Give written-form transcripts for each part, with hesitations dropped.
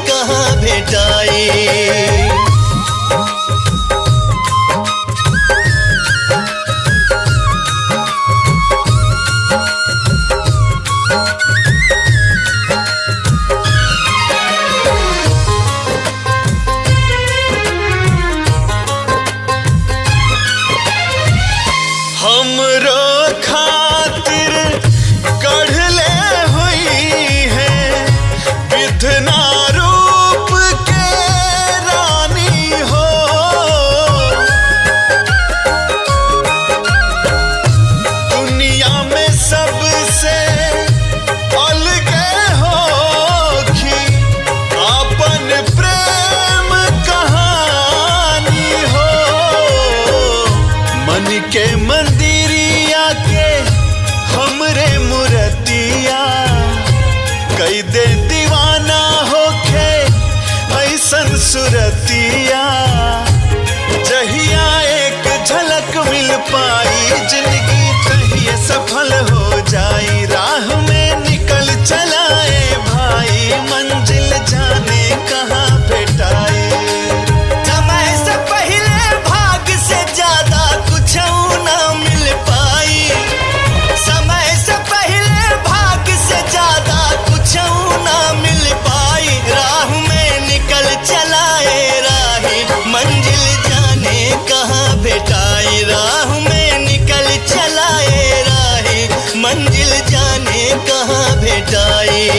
कहाँ भेटाई। हमरो खातिर गढ़ले हुई है विधना रूप के रानी हो। दुनिया में सबसे अलगे होखी अपन प्रेम कहानी हो। मन के मंदिरिया के हमरे मूर्तिया कई दे दीवाना होके ऐसन सुरतिया। जहिया एक झलक मिल पाई जिंदगी कहिए सफल हो जाई। राह में निकल चलाए भाई मंजिल जाने कहाँ भेटाई। समय से पहले भाग से ज्यादा कुछ ना मिल पाई। समय से पहले भाग से ज्यादा कुछ ना मिल पाई। राह में निकल चलाए राही मंजिल जाने कहाँ भेटाई। राह में निकल चलाए राही मंजिल जाने कहाँ भेटाई।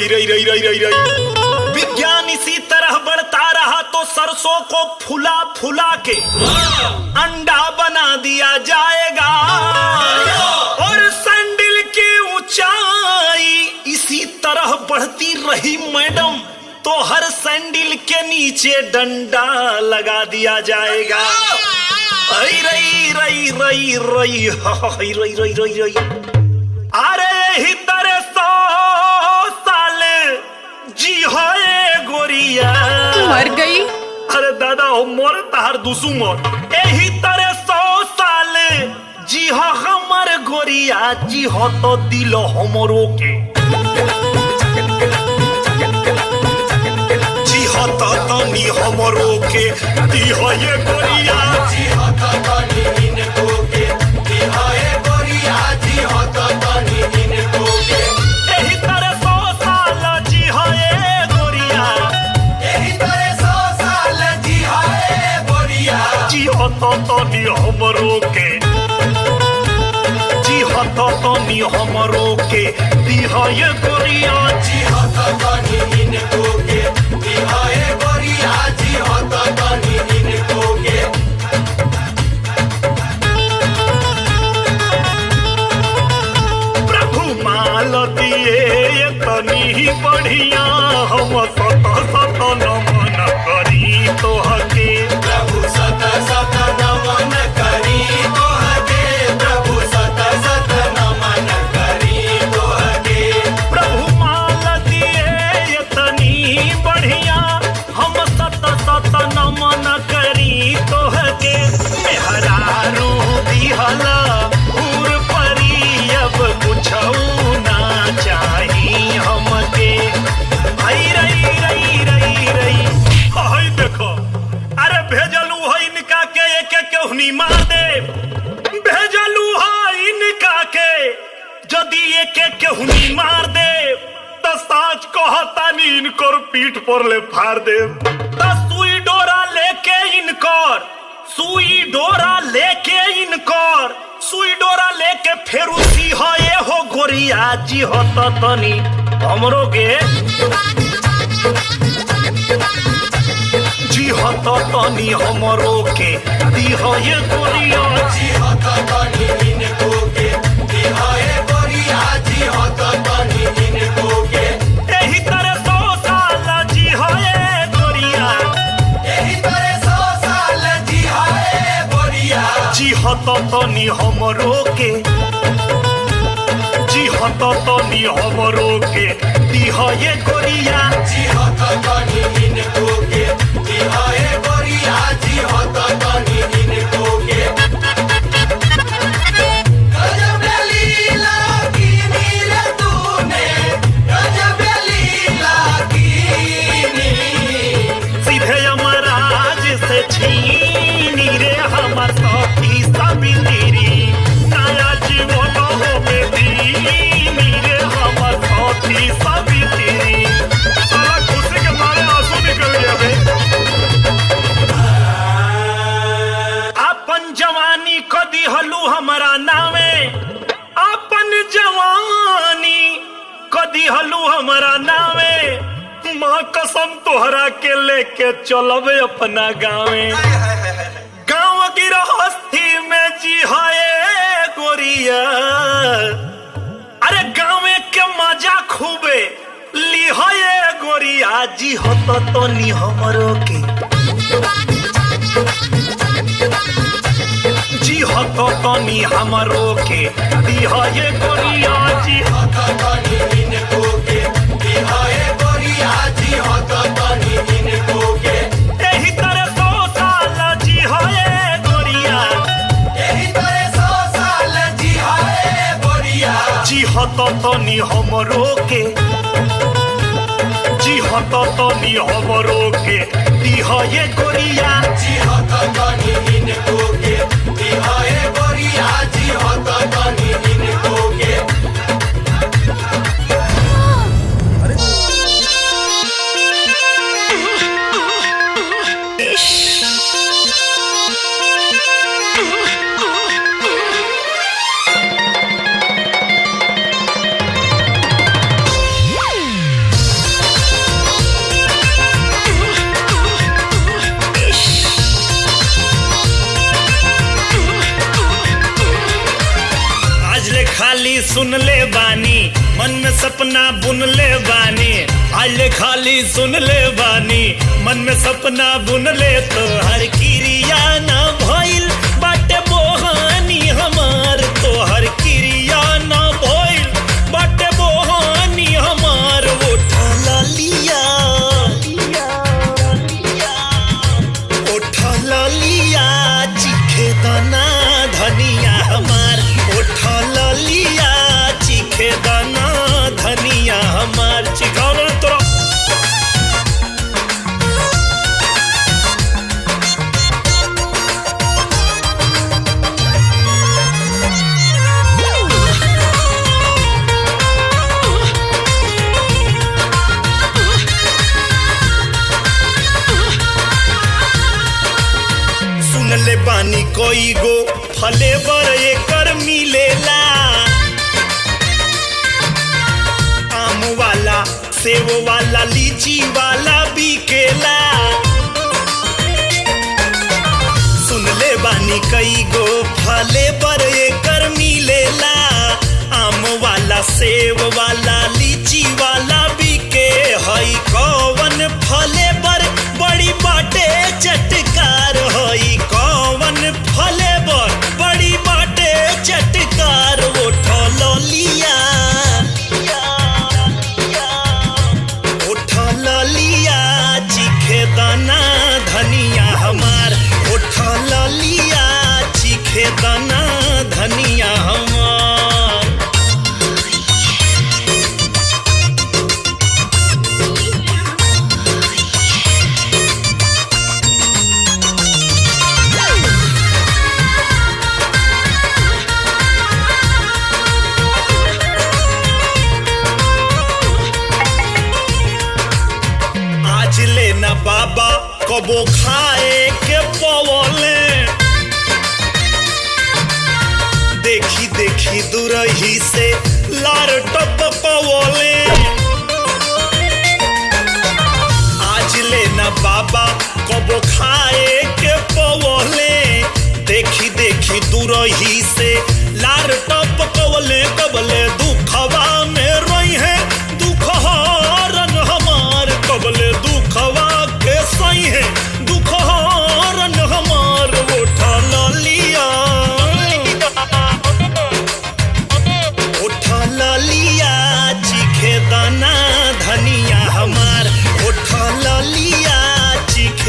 रही रही रही रही रही रही। विज्ञान इसी तरह बढ़ता रहा तो सरसों को फुला फुला के अंडा बना दिया जाएगा, और सैंडल की ऊंचाई इसी तरह बढ़ती रही मैडम तो हर सैंडल के नीचे डंडा लगा दिया जाएगा। रही रही रही रही रही रही रही रही रही। अरे ही तरह 100 साल जी है गोरिया मर गई। अरे दादा हो मोर तार दुसु मोर यही तरह 100 साल जी हो हमर गोरिया जी हो तो दिलो हमरो के जी हो तो तनी हमरो के दी हो ये गोरिया जी हो तो तनी इनको के दी हो ये गोरिया जी हो तो तनी इनको के यही तरह 100 साल जी हो ये गोरिया यही तरह 100 साल जी हो ये गोरिया जी हो तो तनी हमरो के जी हो तो तनी हमरो के दी हो ये गोरिया जी हो तो तनी इनको के दी हो ये गोरिया जी हो तो तनी इनको के। प्रभु माल दिए तनी बढ़िया हम सत सत नमन करी तो हके प्रभु सत सत नमन करी तो हके प्रभु सत सत नमन करी तो हके। प्रभु माल दिए तनी बढ़िया हम सत सत नमन करी तो हके मेहरारू दिहला पूर परी अब कुछऊ ना चाही हमके। आई रही रही रही रही हाय देखो अरे भेजलू है इनका के एक एक केहनी मार दे भेजलू है इनका के यदि एक एक केहनी मार दे तो साच कहतानी इनकर पीठ पर ले फाड़ दे तो सुई डोरा लेके इनकर सुई डोरा लेके इनकर सुई डोरा लेके फेर उसी हो ये हो गोरिया जी हो तो तनी हमरो के जी हो तो तनी हमरो के दी हो ये गोरिया जी हो तो तनी इनको के दी हो ये गोरिया जी हो तो तनी इनको के यही तरह 100 साल जी हो ये गोरिया यही तरह 100 साल जी हो ये गोरिया जी हो तो तनी हमरो के जी हो तो तनी हमरो के दी हो ये गोरिया जी हो तो तनी इनको के दी हो ये गोरिया जी हो तो तनी इनको के। गजब लीला की नील तूने गजब लीला की सीधे यमराज से छीनी रे हमर साथी साबित्री नया जीवन हो में दीनी रे हमर साथी साबित्री। साला खुशी के मारे आंसू निकल गया बे। अपन जवानी को दिहलू हमारा नामे अपन जवानी को दिहलू हमारा नामे माँ कसम तोहरा के लेके चलबे अपना गाँवे गाँव गिरहस्थी में जी है गोरिया अरे गाँवे के मजा खूबे ली है गोरिया जी हो तो तनी हमरो के जी हो तो तनी हमरो के दी हो ये गोरिया जी हो तो तनी इनको के दी हो ये गोरिया जी हो तो तनी इनको के यही तरह 100 साल जी हो ये गोरिया यही तरह 100 साल जी हो ये गोरिया जी हो तो तनी हमरो के जी हो तो तनी हमरो के दी हो ये गोरिया जी हो तो तनी इनको के दी हो ये गोरिया जी हो तो तनी इनको के। सुन ले बानी, मन में सपना बुन ले बानी। आइले खाली सुन ले बानी, मन में सपना बुन ले। तो हर क्रिया ना भइल बाटे बोहानी हमार, तो हर क्रिया ना भइल बाटे बोहानी हमार। उठा लिया उठा लिया चीखे दाना धनिया हमार। उठा लिया चीखे दाना धनिया हमार। चिखाओ ना तोरा ले बानी कोई गो फले बर एकर मिलेला। आम वाला, सेव वाला, लीची वाला बिकेला। सुन ले बानी कई गो फले बर एकर मिलेला। आम वाला, सेव वाला, लीची वाला बिके। हई कौन फले बर बड़ी बाटे चटकार। हई कौन फले बर बड़ी बाटे चटकार। उठा लिया उठा लिया चीखे दाना धनिया हमार। उठा लिया चीखे दाना धनिया हमार। लेना बाबा कबो खाए के पवले। देखी देखी दूरही से लार टप पवले। आज लेना बाबा कबो खाए के पवले। देखी देखी दूरही से लार टप पवले। कबले दुखवा में रोई है दुख हरन हमार। कबले दुखवा के सही है दुख हरन हमार। उठा लिया उठा लिया चीखे दाना धनिया हमार। उठा लिया चीखे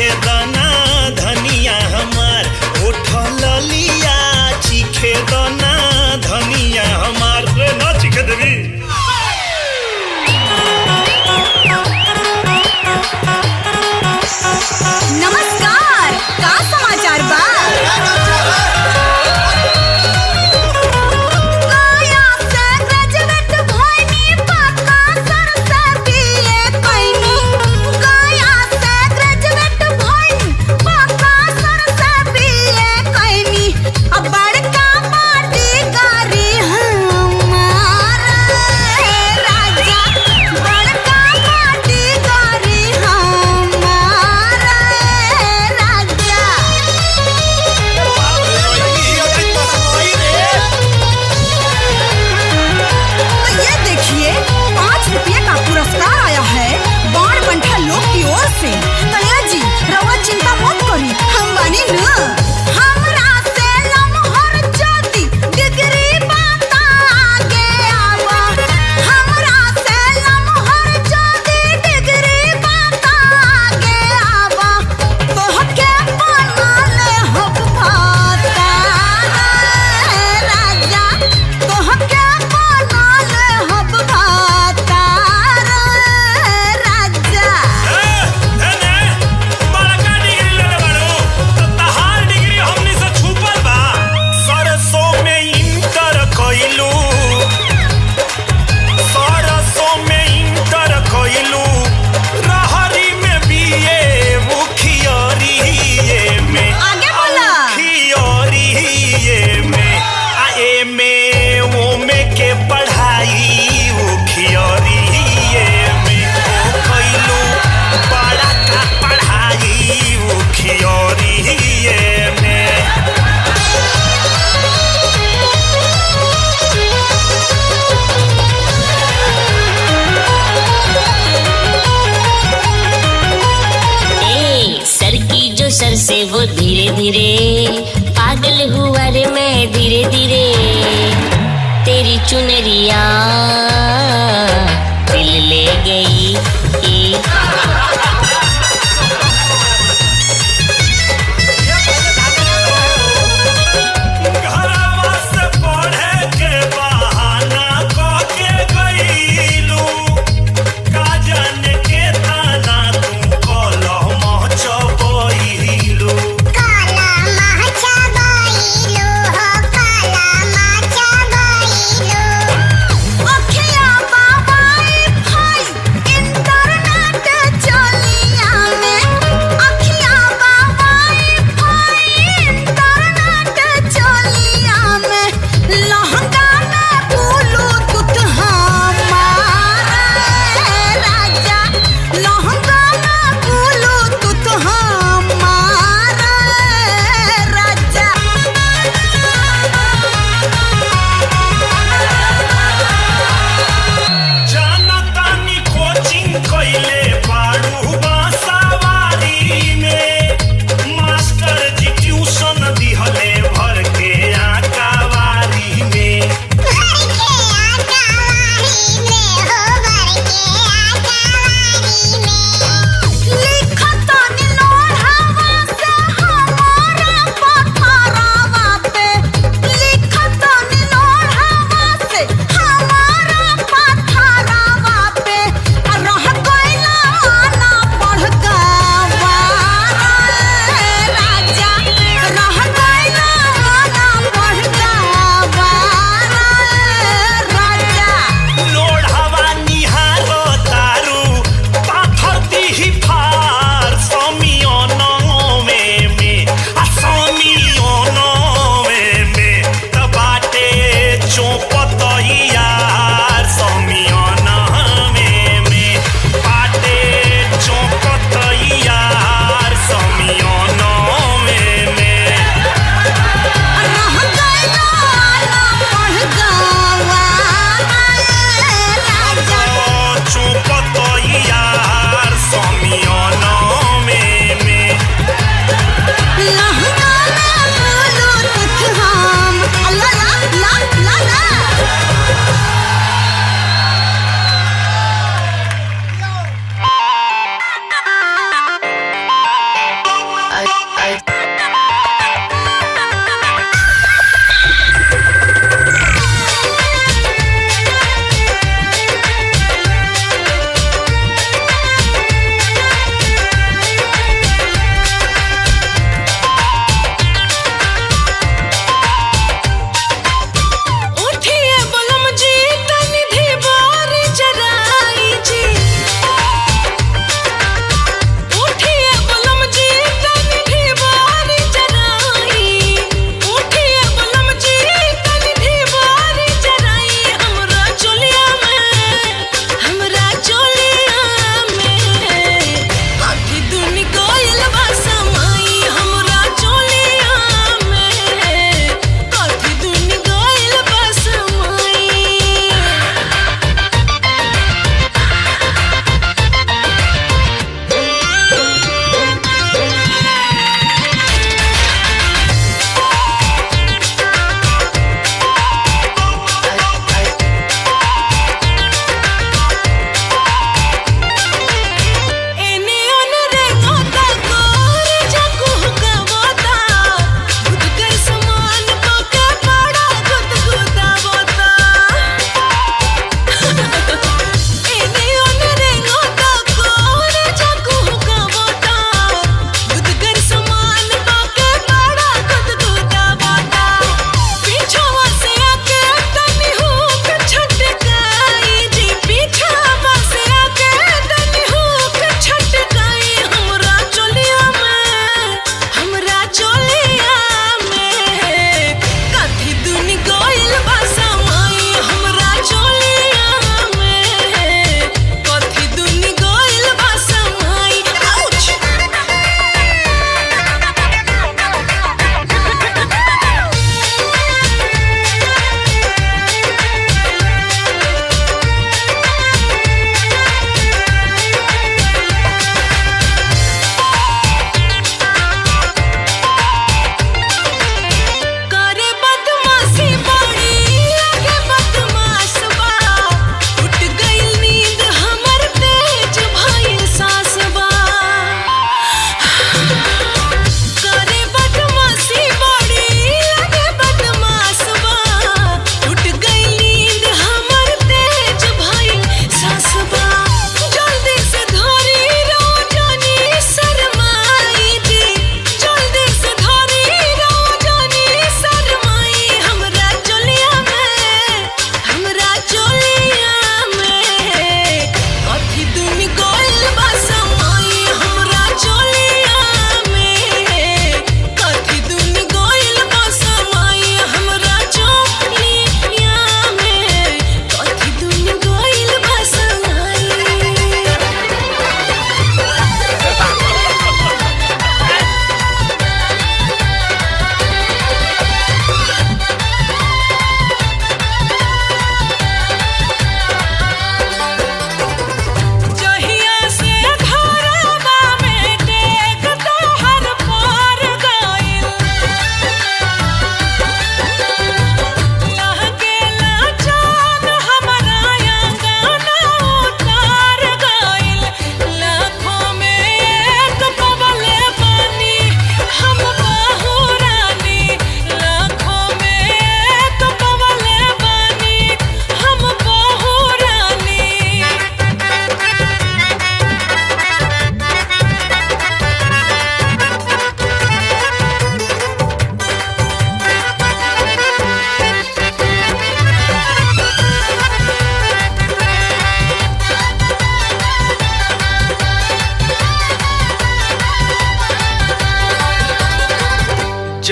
दूसर से वो धीरे धीरे पागल हुआ रे मैं धीरे धीरे तेरी चुनरिया दिल ले गई। घरवा से पढ़े के बहाना कह के गईलू का जाने के ताना तू कलम चबईलू। अखिया बाबाई भाई इंटरनेट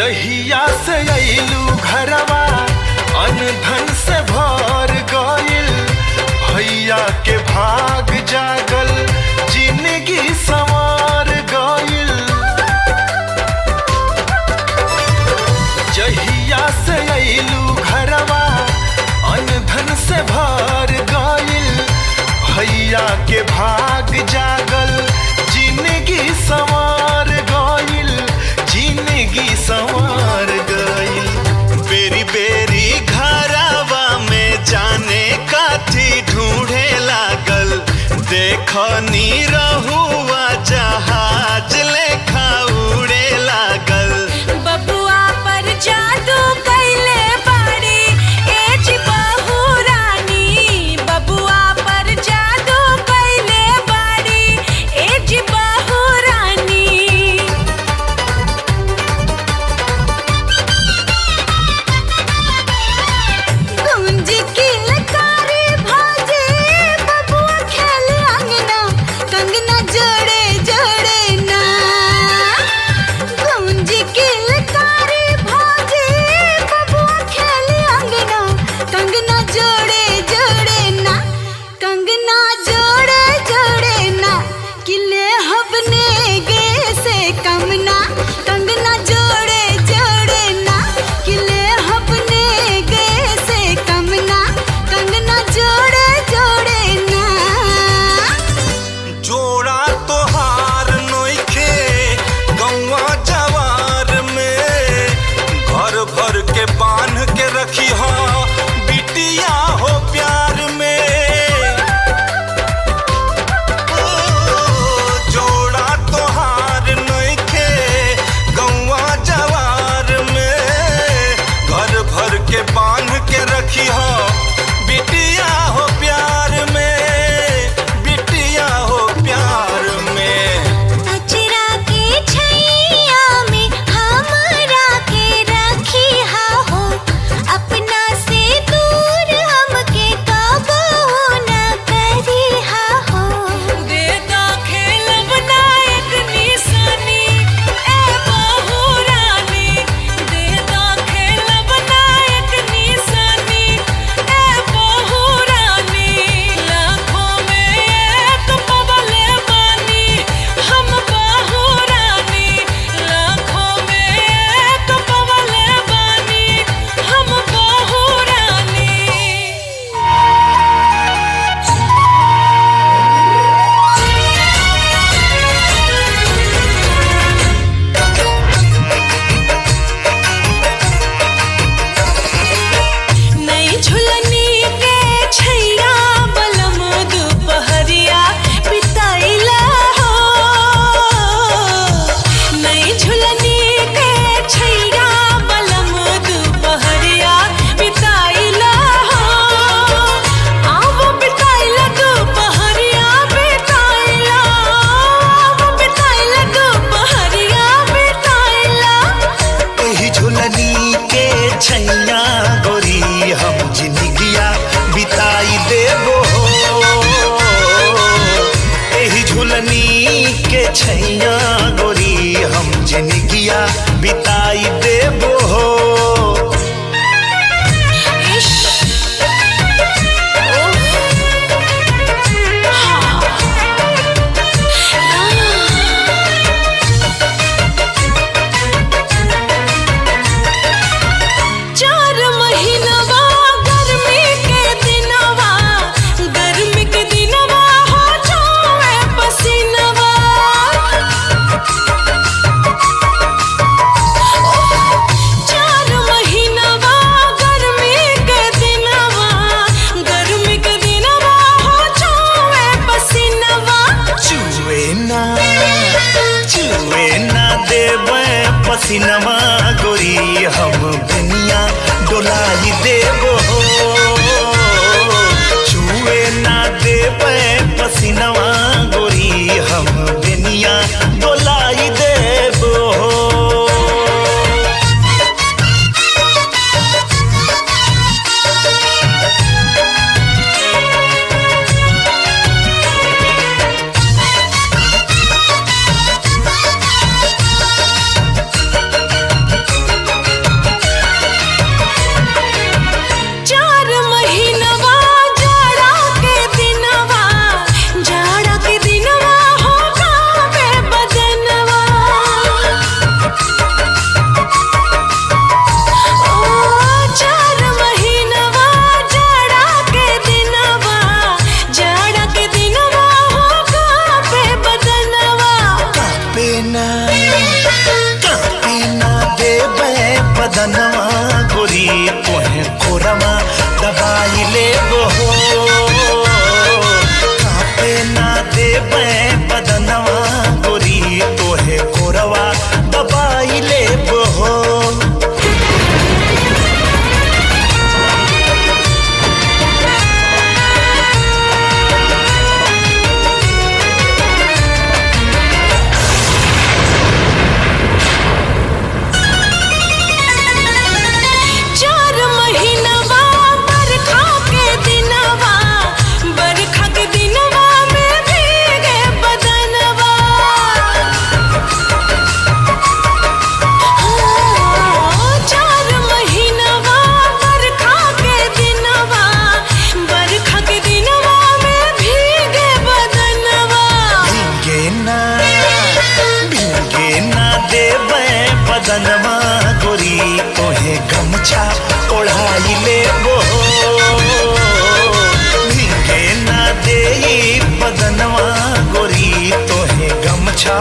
जहिया से अइलू घरवा अनधन से भर गइल भैया के भाग जागल जिंदगी संवार गइल जहिया से अइलू घरवा अनधन से भर गइल भैया के भाग जागल जिंदगी संवार गइल जिंदगी संवार गइल बेरी बेरी घरवा में जाने काथी ढूंढे लागल देखनी रहुआ जहाज लेखा उड़े लागल बबुआ पर जादू कैले बाड़ी एज बहू रानी बबुआ पर जादू कैले बाड़ी एज बहू रानी गुंज की लकारी भाजे बबुआ खेले अंगना कंगना जोड़े जोड़े ना गुंज की लकारी भाजे बबुआ खेले अंगना कंगना जोड़े जोड़े ना कंगना जोड़े जोड़े ना किले हबने गे से कमना कंगना जोड़े जोड़े ना किले हबने गे से कमना कंगना जोड़े जोड़े ना जोड़ा तोहार नोखे गौवा जवार में घर भर के बांध के रखी हो बिटिया हो प्यार में जोड़ा तोहार नोखे गौवा जवार में घर भर के बांध के रखी हो बिटिया हो प्यार में बिटिया हो प्यार में अचरा के छैया में हमरा के रखी हा हो अपना से दूर हमके कबो न करी हा हो दे दा खेलब ना एक निशानी ए बहू रानी दे दा खेलब ना एक निशानी ए बहू रानी लाखों में एक पवले बानी हम बहू रानी लाखों में एक पवले बानी हम बहू रानी नई झुलनी के छैया बलम दुपहरिया बिताइला हो नई झुलनी के छैया बलम दुपहरिया बिताइला हो आओ बिताइला दुपहरिया बिताइला आओ बिताइला दुपहरिया बिताइला एही झुलनी के छैया गोरी हम जिंदगिया बिताई देबो एही झुलनी के छैया गोरी हम जिंदगिया बिताई देबो इश ओह चार महीनवा गर्मी के दिनवा हो जावे पसीनवा चार महीनवा गर्मी के दिनवा हो जावे पसीनवा चुए ना देबे पसीनवा गोरी हम दुनिया डोलाई देबो छुए ना देबे पसीनवा गोरी हम दुनिया डोलाई देबो बदनवा गोरी तोहे गमछा ओढ़ाई लेबो भीगे ना देई बदनवा गोरी तोहे गमछा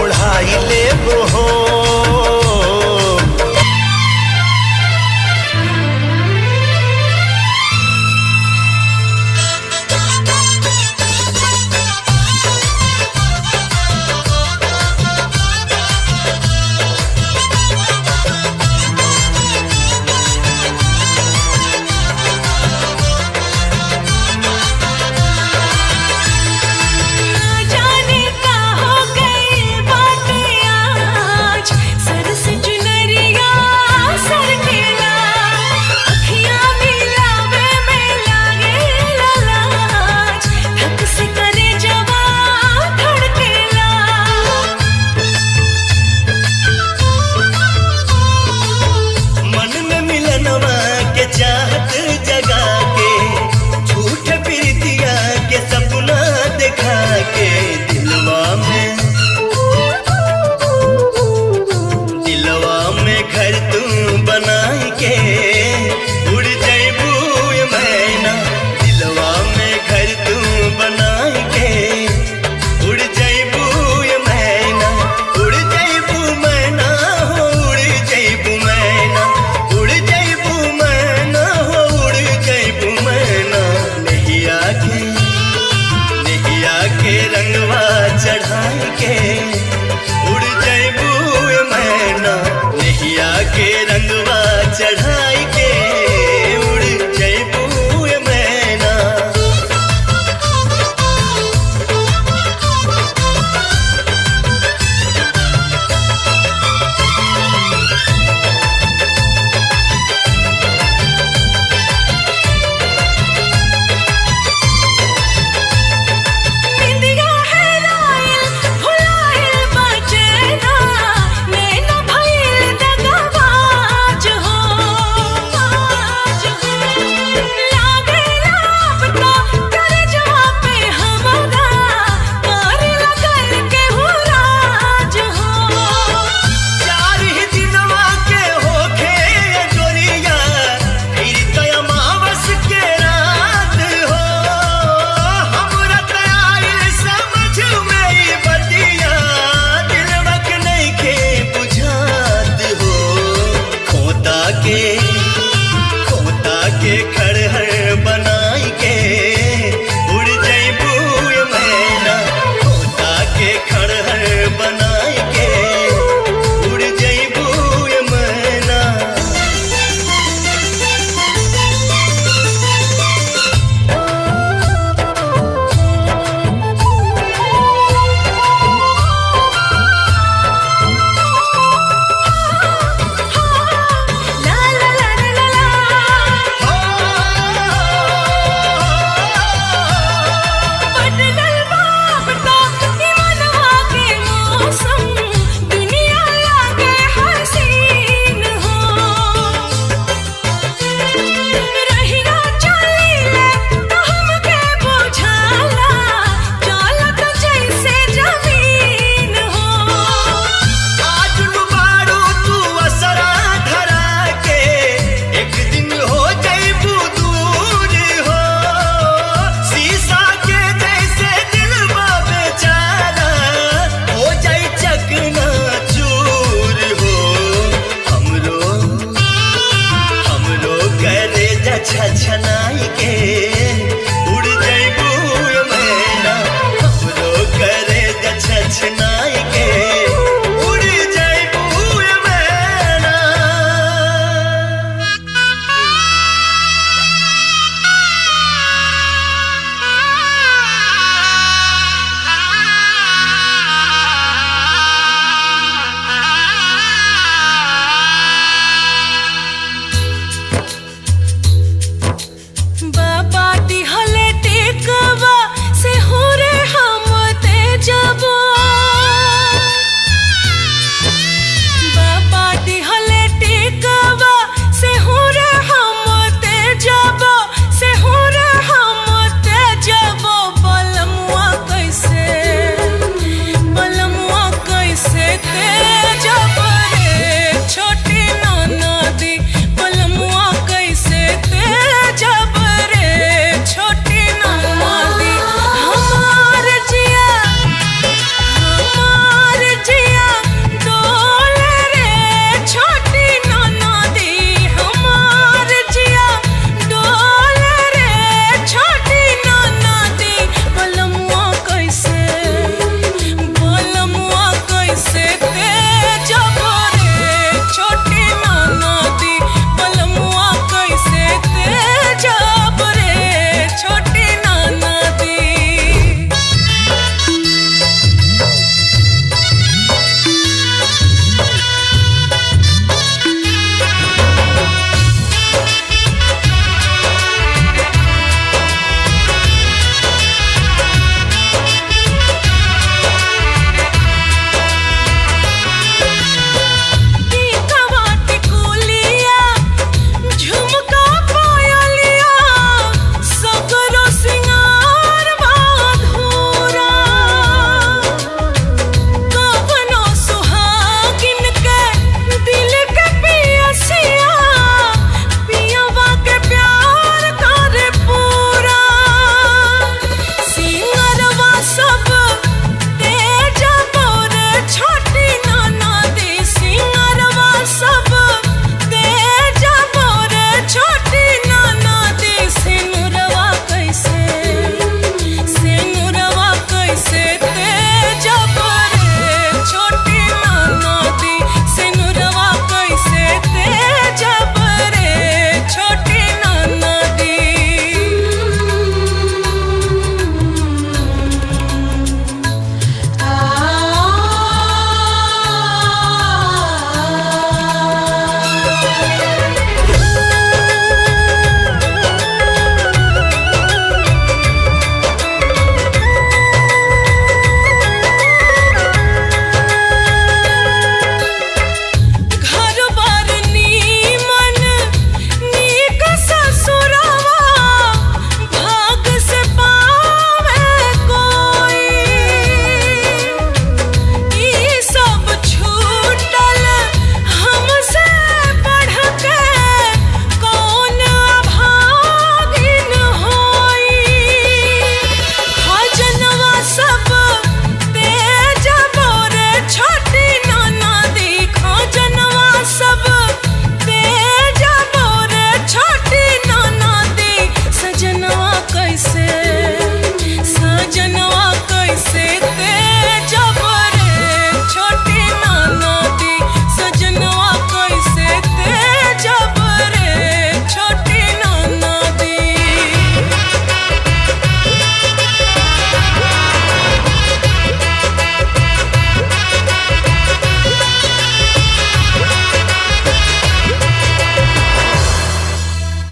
ओढ़ाई लेबो